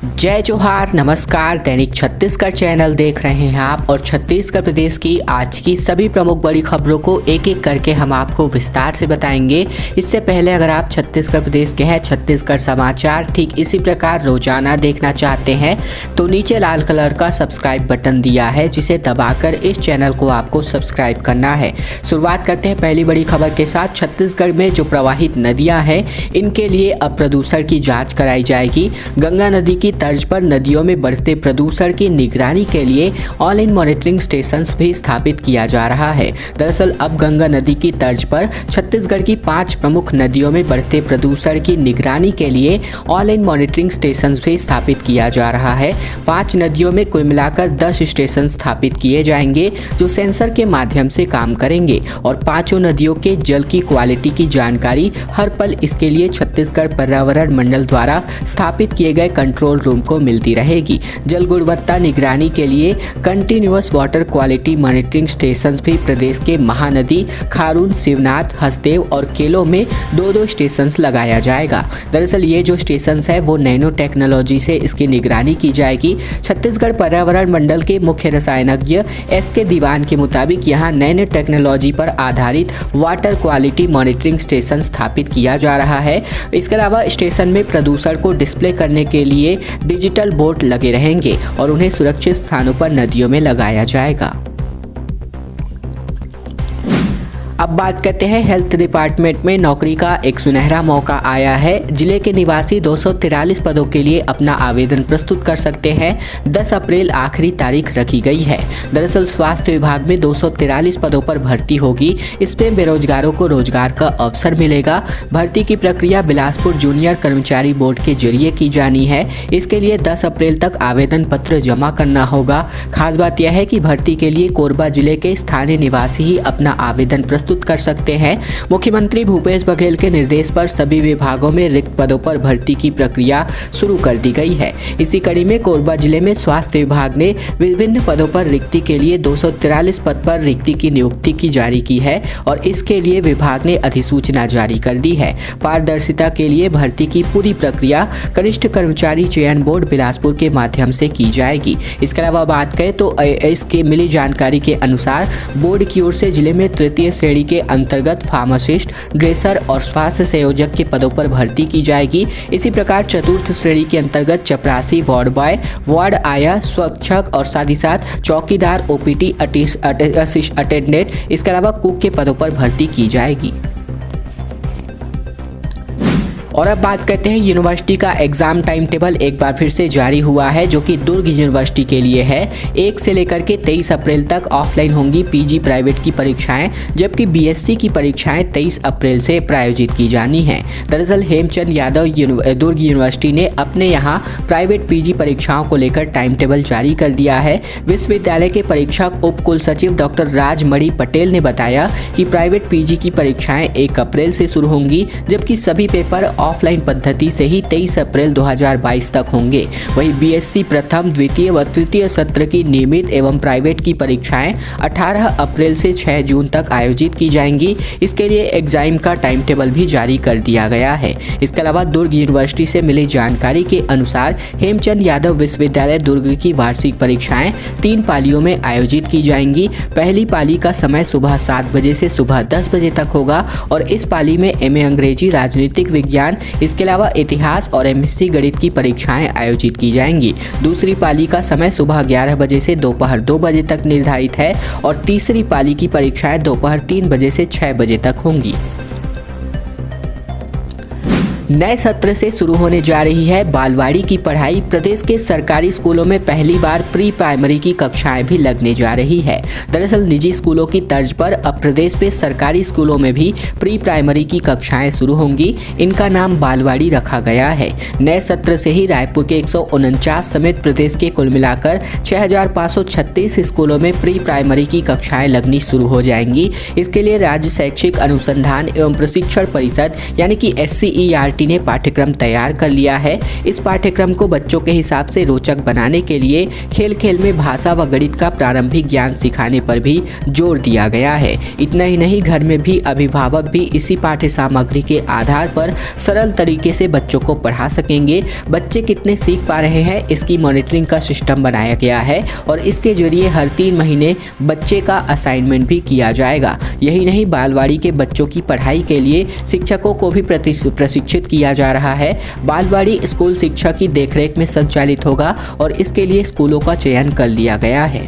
जय जोहार, नमस्कार। दैनिक छत्तीसगढ़ चैनल देख रहे हैं आप और छत्तीसगढ़ प्रदेश की आज की सभी प्रमुख बड़ी खबरों को एक एक करके हम आपको विस्तार से बताएंगे। इससे पहले अगर आप छत्तीसगढ़ प्रदेश के हैं, छत्तीसगढ़ समाचार ठीक इसी प्रकार रोजाना देखना चाहते हैं तो नीचे लाल कलर का सब्सक्राइब बटन दिया है, जिसे दबाकर इस चैनल को आपको सब्सक्राइब करना है। शुरुआत करते हैं पहली बड़ी खबर के साथ। छत्तीसगढ़ में जो प्रवाहित नदियाँ हैं इनके लिए अब प्रदूषण की जाँच कराई जाएगी। गंगा नदी की तर्ज पर नदियों में बढ़ते प्रदूषण की निगरानी के लिए ऑल इन मॉनिटरिंग स्टेशंस भी स्थापित किया जा रहा है। दरअसल अब गंगा नदी की तर्ज पर छत्तीसगढ़ की 5 प्रमुख नदियों में बढ़ते प्रदूषण की निगरानी के लिए ऑल इन मॉनिटरिंग स्टेशंस भी स्थापित किया जा रहा है। 5 नदियों में कुल मिलाकर 10 स्टेशन स्थापित किए जाएंगे जो सेंसर के माध्यम से काम करेंगे और 5 नदियों के जल की क्वालिटी की जानकारी हर पल इसके लिए छत्तीसगढ़ पर्यावरण मंडल द्वारा स्थापित किए गए कंट्रोल रूम को मिलती रहेगी। जल गुणवत्ता निगरानी के लिए continuous water quality monitoring station भी प्रदेश के महानदी, खारून, शिवनाथ, हसदेव और केलो में 2-2 स्टेशन लगाया जाएगा। दरअसल ये जो स्टेशन है वो नैनो टेक्नोलॉजी से इसकी निगरानी की जाएगी। छत्तीसगढ़ पर्यावरण मंडल के मुख्य रसायनज्ञ SK दीवान के मुताबिक यहाँ नैनो टेक्नोलॉजी पर आधारित वाटर क्वालिटी मॉनिटरिंग स्टेशन स्थापित किया जा रहा है। इसके अलावा स्टेशन में प्रदूषण को डिस्प्ले करने के लिए डिजिटल बोर्ड लगे रहेंगे और उन्हें सुरक्षित स्थानों पर नदियों में लगाया जाएगा। अब बात करते हैं हेल्थ डिपार्टमेंट में नौकरी का एक सुनहरा मौका आया है। जिले के निवासी 243 पदों के लिए अपना आवेदन प्रस्तुत कर सकते हैं। 10 अप्रैल आखिरी तारीख रखी गई है। दरअसल स्वास्थ्य विभाग में 243 पदों पर भर्ती होगी। इसमें बेरोजगारों को रोजगार का अवसर मिलेगा। भर्ती की प्रक्रिया बिलासपुर जूनियर कर्मचारी बोर्ड के जरिए की जानी है। इसके लिए 10 अप्रैल तक आवेदन पत्र जमा करना होगा। खास बात यह है कि भर्ती के लिए कोरबा जिले के स्थानीय निवासी ही अपना आवेदन प्रस्तुत कर सकते हैं। मुख्यमंत्री भूपेश बघेल के निर्देश पर सभी विभागों में रिक्त पदों पर भर्ती की प्रक्रिया शुरू कर दी गई है। इसी कड़ी में कोरबा जिले में स्वास्थ्य विभाग ने विभिन्न पदों पर रिक्ति के लिए 243 पद पर रिक्ति की नियुक्ति की जारी की है और इसके लिए विभाग ने अधिसूचना जारी कर दी है। पारदर्शिता के लिए भर्ती की पूरी प्रक्रिया कनिष्ठ कर्मचारी चयन बोर्ड बिलासपुर के माध्यम से की जाएगी। इसके अलावा बात करें तो इसके मिली जानकारी के अनुसार बोर्ड की ओर से जिले में तृतीय श्रेणी के अंतर्गत फार्मासिस्ट, ड्रेसर और स्वास्थ्य संयोजक के पदों पर भर्ती की जाएगी। इसी प्रकार चतुर्थ श्रेणी के अंतर्गत चपरासी, वार्ड बॉय, वार्ड आया, स्वच्छक और साथ ही साथ चौकीदार, OPT अटेंडेंट, इसके अलावा कुक के पदों पर भर्ती की जाएगी। और अब बात करते हैं यूनिवर्सिटी का एग्जाम टाइम टेबल एक बार फिर से जारी हुआ है, जो कि दुर्ग यूनिवर्सिटी के लिए है। 1 से लेकर के 23 अप्रैल तक ऑफलाइन होंगी PG प्राइवेट की परीक्षाएं, जबकि BSc की परीक्षाएं 23 अप्रैल से प्रायोजित की जानी है। दरअसल हेमचंद यादव दुर्ग यूनिवर्सिटी ने अपने यहाँ प्राइवेट PG परीक्षाओं को लेकर टाइम टेबल जारी कर दिया है। विश्वविद्यालय के परीक्षक उप कुल सचिव डॉक्टर राजमणि पटेल ने बताया कि प्राइवेट PG की परीक्षाएं 1 अप्रैल से शुरू होंगी, जबकि सभी पेपर ऑफलाइन पद्धति से ही 23 अप्रैल 2022 तक होंगे। वहीं BSc प्रथम, द्वितीय व तृतीय सत्र की नियमित एवं प्राइवेट की परीक्षाएं 18 अप्रैल से 6 जून तक आयोजित की जाएंगी। इसके लिए एग्जाम का टाइम टेबल भी जारी कर दिया गया है। इसके अलावा दुर्ग यूनिवर्सिटी से मिली जानकारी के अनुसार हेमचंद यादव विश्वविद्यालय दुर्ग की वार्षिक परीक्षाएं 3 पालियों में आयोजित की जाएंगी। पहली पाली का समय सुबह 7 बजे से सुबह 10 बजे तक होगा और इस पाली में MA अंग्रेजी, राजनीतिक विज्ञान, इसके अलावा इतिहास और MSc गणित की परीक्षाएं आयोजित की जाएंगी। दूसरी पाली का समय सुबह 11 बजे से दोपहर 2 बजे तक निर्धारित है और तीसरी पाली की परीक्षाएं दोपहर 3 बजे से 6 बजे तक होंगी। नए सत्र से शुरू होने जा रही है बालवाड़ी की पढ़ाई। प्रदेश के सरकारी स्कूलों में पहली बार प्री प्राइमरी की कक्षाएं भी लगने जा रही है। दरअसल निजी स्कूलों की तर्ज पर अब प्रदेश में सरकारी स्कूलों में भी प्री प्राइमरी की कक्षाएं शुरू होंगी। इनका नाम बालवाड़ी रखा गया है। नए सत्र से ही रायपुर के 149 समेत प्रदेश के कुल मिलाकर 6536 स्कूलों में प्री प्राइमरी की कक्षाएं लगनी शुरू हो जाएंगी। इसके लिए राज्य शैक्षिक अनुसंधान एवं प्रशिक्षण परिषद यानी कि SCERT पार्टी ने पाठ्यक्रम तैयार कर लिया है। इस पाठ्यक्रम को बच्चों के हिसाब से रोचक बनाने के लिए खेल खेल में भाषा व गणित का प्रारंभिक ज्ञान सिखाने पर भी जोर दिया गया है। इतना ही नहीं, घर में भी अभिभावक भी इसी पाठ्य सामग्री के आधार पर सरल तरीके से बच्चों को पढ़ा सकेंगे। बच्चे कितने सीख पा रहे हैं, इसकी मॉनिटरिंग का सिस्टम बनाया गया है और इसके जरिए हर 3 महीने बच्चे का असाइनमेंट भी किया जाएगा। यही नहीं, बालवाड़ी के बच्चों की पढ़ाई के लिए शिक्षकों को भी प्रशिक्षित किया जा रहा है। बालवाड़ी स्कूल शिक्षा की देखरेख में संचालित होगा और इसके लिए स्कूलों का चयन कर लिया गया है।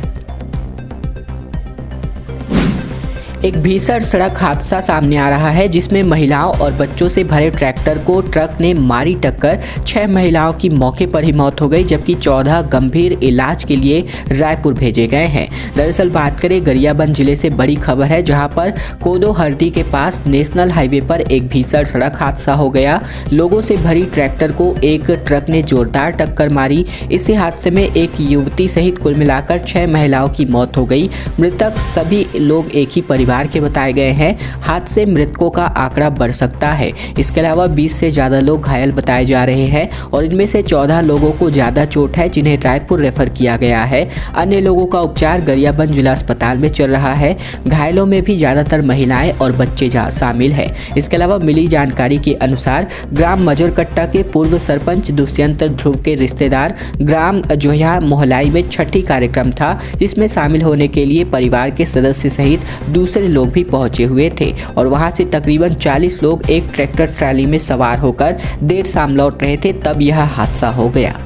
एक भीषण सड़क हादसा सामने आ रहा है जिसमें महिलाओं और बच्चों से भरे ट्रैक्टर को ट्रक ने मारी टक्कर। 6 महिलाओं की मौके पर ही मौत हो गई जबकि 14 गंभीर इलाज के लिए रायपुर भेजे गए हैं। दरअसल बात करें गरियाबंद जिले से बड़ी खबर है, जहां पर कोदो हरदी के पास नेशनल हाईवे पर एक भीषण सड़क हादसा हो गया। लोगों से भरी ट्रैक्टर को एक ट्रक ने जोरदार टक्कर मारी। इसी हादसे में एक युवती सहित कुल मिलाकर 6 महिलाओं की मौत हो गई। मृतक सभी लोग एक ही परिवार के बताए गए हैं। हादसे मृतकों का आंकड़ा बढ़ सकता है। इसके अलावा 20 से ज्यादा लोग घायल बताए जा रहे हैं और इनमें से 14 लोगों को ज्यादा चोट है जिन्हें रायपुर रेफर किया गया है। अन्य लोगों का उपचार गरियाबंद जिला अस्पताल में चल रहा है। घायलों में भी ज्यादातर महिलाएं और बच्चे शामिल है। इसके अलावा मिली जानकारी के अनुसार ग्राम मजरकट्टा के पूर्व सरपंच दुष्यंत ध्रुव के रिश्तेदार ग्राम जोया मोहलाई में छठी कार्यक्रम था, जिसमें शामिल होने के लिए परिवार के सदस्य सहित दूसरे लोग भी पहुंचे हुए थे और वहां से तकरीबन 40 लोग एक ट्रैक्टर ट्रॉली में सवार होकर देर शाम लौट रहे थे, तब यह हादसा हो गया।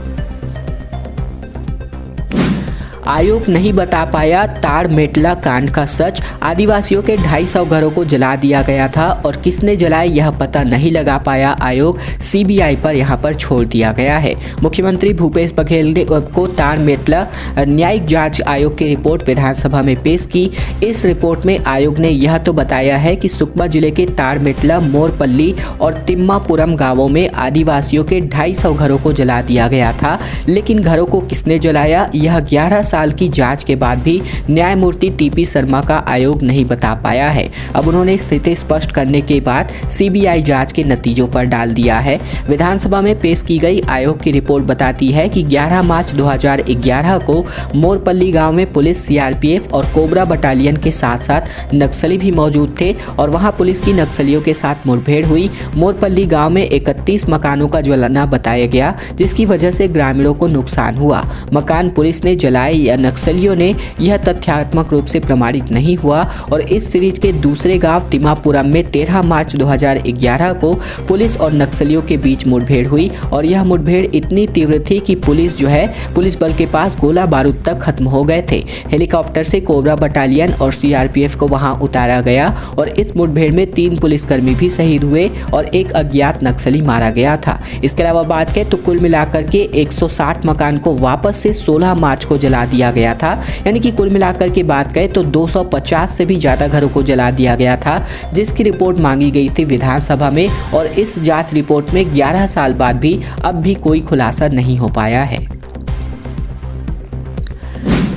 आयोग नहीं बता पाया ताड़ मेटला कांड का सच। आदिवासियों के 250 घरों को जला दिया गया था और किसने जलाए यह पता नहीं लगा पाया आयोग। सीबीआई पर यहां पर छोड़ दिया गया है। मुख्यमंत्री भूपेश बघेल ने को ताड़ मेटला न्यायिक जांच आयोग की रिपोर्ट विधानसभा में पेश की। इस रिपोर्ट में आयोग ने यह तो बताया है कि सुकमा जिले के ताड़ मेटला, मोरपल्ली और तिम्मापुरम गाँवों में आदिवासियों के 250 घरों को जला दिया गया था, लेकिन घरों को किसने जलाया यह 11 साल की जांच के बाद भी न्यायमूर्ति टीपी शर्मा का आयोग नहीं बता पाया है। अब उन्होंने स्थिति स्पष्ट करने के बाद सीबीआई जांच के नतीजों पर डाल दिया है। विधानसभा में पेश की गई आयोग की रिपोर्ट बताती है कि 11 मार्च 2011 को मोरपल्ली गांव में पुलिस, सीआरपीएफ और कोबरा बटालियन के साथ साथ नक्सली भी मौजूद थे और वहां पुलिस की नक्सलियों के साथ मुठभेड़ हुई। मोरपल्ली गांव में 31 मकानों का जलाना बताया गया, जिसकी वजह से ग्रामीणों को नुकसान हुआ। मकान पुलिस ने जलाए या नक्सलियों ने, यह तथ्यात्मक रूप से प्रमाणित नहीं हुआ। और इस सीरीज के दूसरे गांव तिम्मापुरम में 13 मार्च 2011 को पुलिस और नक्सलियों के बीच मुठभेड़ हुई और यह मुठभेड़ इतनी तीव्र थी कि पुलिस बल के पास गोला बारूद तक खत्म हो गए थे। हेलीकॉप्टर से कोबरा बटालियन और सीआरपीएफ को वहां उतारा गया और इस मुठभेड़ में 3 पुलिसकर्मी भी शहीद हुए और एक अज्ञात नक्सली मारा गया था। इसके अलावा बात करें तो कुल मिलाकर के 160 मकान को वापस से 16 मार्च को जला दिया गया था। यानी कि कुल मिलाकर के बात करें तो 250 से भी ज्यादा घरों को जला दिया गया था, जिसकी रिपोर्ट मांगी गई थी विधानसभा में और इस जांच रिपोर्ट में 11 साल बाद भी अब भी कोई खुलासा नहीं हो पाया है।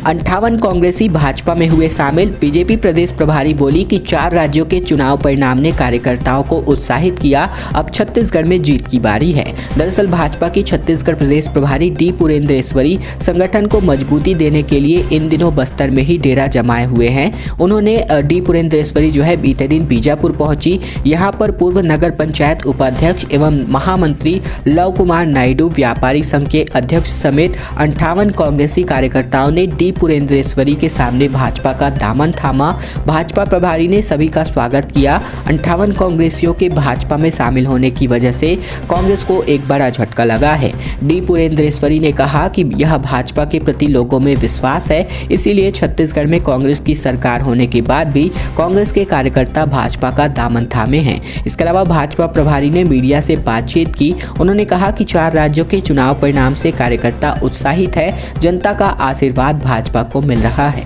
58 कांग्रेसी भाजपा में हुए शामिल। बीजेपी प्रदेश प्रभारी बोली कि 4 राज्यों के चुनाव परिणाम ने कार्यकर्ताओं को उत्साहित किया, अब छत्तीसगढ़ में जीत की बारी है। दरअसल भाजपा की छत्तीसगढ़ प्रदेश प्रभारी डी पुरेंद्रेश्वरी संगठन को मजबूती देने के लिए इन दिनों बस्तर में ही डेरा जमाए हुए हैं। उन्होंने डी पुरेंद्रेश्वरी जो है बीते दिन बीजापुर पहुंची। यहाँ पर पूर्व नगर पंचायत उपाध्यक्ष एवं महामंत्री लव कुमार नायडू, व्यापारी संघ के अध्यक्ष समेत 58 कांग्रेसी कार्यकर्ताओं ने डी पुरेंद्रेश्वरी के सामने भाजपा का दामन थामा। भाजपा प्रभारी ने सभी का स्वागत किया। 58 कांग्रेसियों के भाजपा में शामिल होने की वजह से कांग्रेस को एक बड़ा झटका लगा है। डी पुरेंद्रेश्वरी ने कहा कि यह भाजपा के प्रति लोगों में विश्वास है, इसीलिए छत्तीसगढ़ में कांग्रेस की सरकार होने के बाद भी कांग्रेस के कार्यकर्ता भाजपा का दामन थामे हैं। इसके अलावा भाजपा प्रभारी ने मीडिया से बातचीत की। उन्होंने कहा कि 4 राज्यों के चुनाव परिणाम से कार्यकर्ता उत्साहित है, जनता का आशीर्वाद भाजपा को मिल रहा है।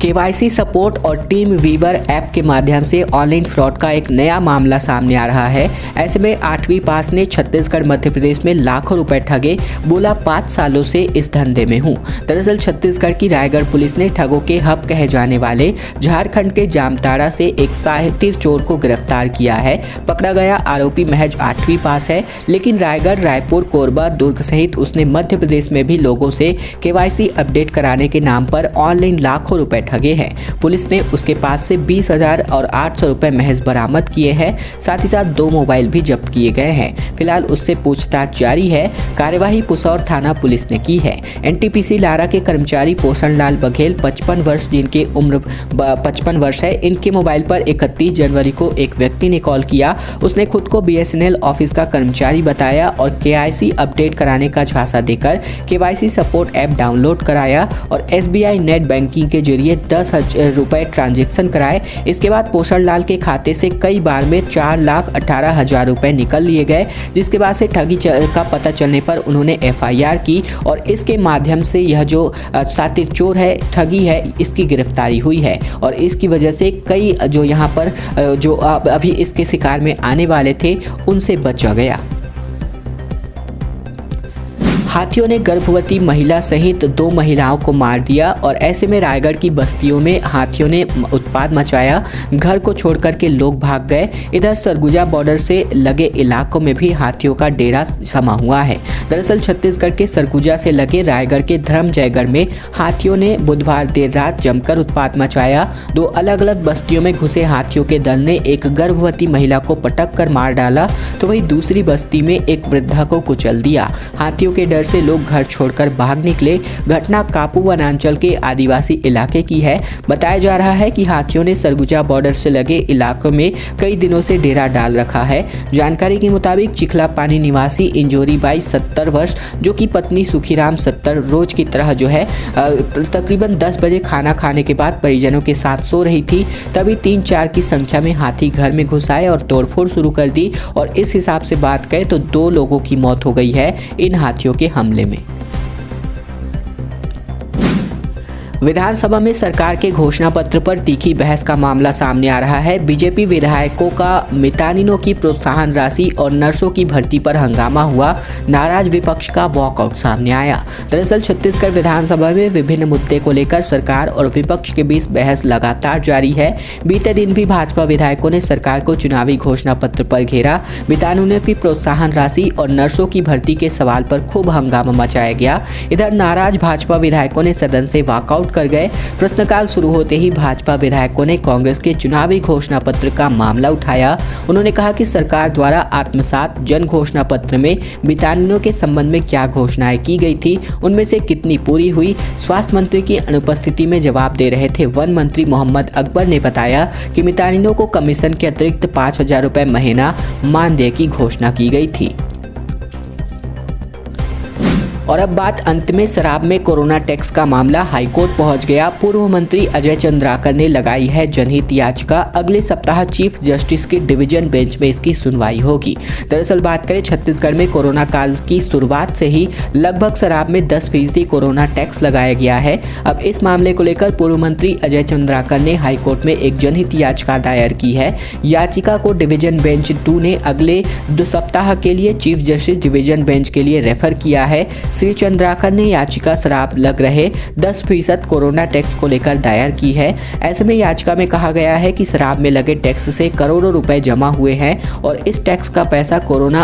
केवाईसी सपोर्ट और टीम वीवर ऐप के माध्यम से ऑनलाइन फ्रॉड का एक नया मामला सामने आ रहा है। ऐसे में 8वीं पास ने छत्तीसगढ़ मध्य प्रदेश में लाखों रुपए ठगे, बोला 5 सालों से इस धंधे में हूं। दरअसल छत्तीसगढ़ की रायगढ़ पुलिस ने ठगों के हब कहे जाने वाले झारखंड के जामताड़ा से एक साहित्य चोर को गिरफ्तार किया है। पकड़ा गया आरोपी महज 8वीं पास है, लेकिन रायगढ़, रायपुर, कोरबा, दुर्ग सहित उसने मध्य प्रदेश में भी लोगों से केवाईसी अपडेट कराने के नाम पर ऑनलाइन लाखों रुपए ठगे हैं। पुलिस ने उसके पास से 20,000 और 800 रुपए महज बरामद किए हैं। साथ ही साथ 2 मोबाइल भी जब्त किए गए हैं। फिलहाल उससे पूछताछ जारी है। कार्यवाही पुसौर थाना पुलिस ने की है। एनटीपीसी लारा के कर्मचारी पोषण लाल बघेल 55 वर्ष, जिनकी उम्र 55 वर्ष है, इनके मोबाइल पर 31 जनवरी को एक व्यक्ति ने कॉल किया। उसने खुद को BSNL ऑफिस का कर्मचारी बताया और KYC अपडेट कराने का झांसा देकर KYC सपोर्ट ऐप डाउनलोड कराया और SBI नेट बैंकिंग के जरिए 10,000 रुपए ट्रांजैक्शन कराए। इसके बाद पोषण लाल के खाते से कई बार में 4,18,000 रुपए निकल लिए गए, जिसके बाद से ठगी का पता चलने पर उन्होंने FIR की और इसके माध्यम से यह जो सातिर चोर है, ठगी है, इसकी गिरफ्तारी हुई है और इसकी वजह से कई जो यहाँ पर जो अभी इसके शिकार में आने वाले थे उनसे बचा गया। हाथियों ने गर्भवती महिला सहित 2 महिलाओं को मार दिया और ऐसे में रायगढ़ की बस्तियों में हाथियों ने उत्पात मचाया। घर को छोड़कर के लोग भाग गए। इधर सरगुजा बॉर्डर से लगे इलाकों में भी हाथियों का डेरा समा हुआ है। दरअसल छत्तीसगढ़ के सरगुजा से लगे रायगढ़ के धर्मजयगढ़ में हाथियों ने बुधवार देर रात जमकर उत्पात मचाया। 2 अलग अलग बस्तियों में घुसे हाथियों के दल ने एक गर्भवती महिला को पटक कर मार डाला, तो वहीं दूसरी बस्ती में एक वृद्धा को कुचल दिया। हाथियों के से लोग घर छोड़कर भाग निकले। घटना कापू वनांचल के आदिवासी इलाके की है। बताया जा रहा है कि हाथियों ने सरगुजा बॉर्डर से लगे इलाकों में कई दिनों से डेरा डाल रखा है। जानकारी के मुताबिक चिखला पानी निवासी इंजोरी बाई 70 वर्ष, जो कि पत्नी सुखीराम 70 रोज की तरह जो है तकरीबन 10 बजे खाना खाने के बाद परिजनों के साथ सो रही थी। तभी 3-4 की संख्या में हाथी घर में घुस आए और तोड़फोड़ शुरू कर दी और इस हिसाब से बात करें तो 2 लोगों की मौत हो गई है इन हाथियों के हमले में। विधानसभा में सरकार के घोषणा पत्र पर तीखी बहस का मामला सामने आ रहा है। बीजेपी विधायकों का मितानिनों की प्रोत्साहन राशि और नर्सों की भर्ती पर हंगामा हुआ। नाराज विपक्ष का वॉकआउट सामने आया। दरअसल छत्तीसगढ़ विधानसभा में विभिन्न मुद्दे को लेकर सरकार और विपक्ष के बीच बहस लगातार जारी है। बीते दिन भी भाजपा विधायकों ने सरकार को चुनावी घोषणा पत्र पर घेरा। मितानिनों की प्रोत्साहन राशि और नर्सों की भर्ती के सवाल पर खूब हंगामा मचाया गया। इधर नाराज भाजपा विधायकों ने सदन से वॉकआउट कर गए। प्रश्नकाल शुरू होते ही भाजपा विधायकों ने कांग्रेस के चुनावी घोषणा पत्र का मामला उठाया। उन्होंने कहा कि सरकार द्वारा आत्मसात जन घोषणा पत्र में मितानिनों के संबंध में क्या घोषणाएं की गई थी, उनमें से कितनी पूरी हुई। स्वास्थ्य मंत्री की अनुपस्थिति में जवाब दे रहे थे वन मंत्री मोहम्मद अकबर ने बताया कि मितानिनों को कमीशन के अतिरिक्त 5,000 रुपए महीना मानदेय की घोषणा की गई थी। और अब बात अंत में शराब में कोरोना टैक्स का मामला हाईकोर्ट पहुंच गया। पूर्व मंत्री अजय चंद्राकर ने लगाई है जनहित याचिका। अगले सप्ताह चीफ जस्टिस की डिवीजन बेंच में इसकी सुनवाई होगी। दरअसल बात करें छत्तीसगढ़ में कोरोना काल की शुरुआत से ही लगभग शराब में 10% कोरोना टैक्स लगाया गया है। अब इस मामले को लेकर पूर्व मंत्री अजय चंद्राकर ने हाईकोर्ट में एक जनहित याचिका दायर की है। याचिका को डिवीजन बेंच 2 ने अगले 2 सप्ताह के लिए चीफ जस्टिस डिवीजन बेंच के लिए रेफर किया है। श्री चंद्राकर ने याचिका शराब लग रहे 10% कोरोना टैक्स को लेकर दायर की है। ऐसे में याचिका में कहा गया है कि शराब में लगे टैक्स से करोड़ों रुपए जमा हुए हैं और इस टैक्स का पैसा कोरोना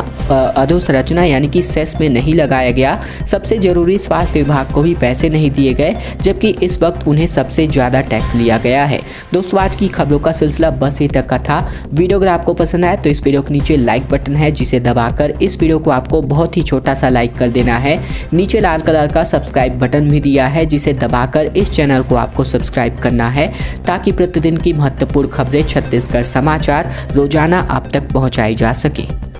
अधोसंरचना यानी कि सेस में नहीं लगाया गया। सबसे जरूरी स्वास्थ्य विभाग को भी पैसे नहीं दिए गए, जबकि इस वक्त उन्हें सबसे ज्यादा टैक्स लिया गया है। दोस्तों, आज की खबरों का सिलसिला बस यहीं तक का था। वीडियो अगर आपको पसंद आए तो इस वीडियो के नीचे लाइक बटन है, जिसे दबाकर इस वीडियो को आपको बहुत ही छोटा सा लाइक कर देना है। नीचे लाल कलर का सब्सक्राइब बटन भी दिया है, जिसे दबाकर इस चैनल को आपको सब्सक्राइब करना है, ताकि प्रतिदिन की महत्वपूर्ण खबरें छत्तीसगढ़ समाचार रोजाना आप तक पहुंचाई जा सके।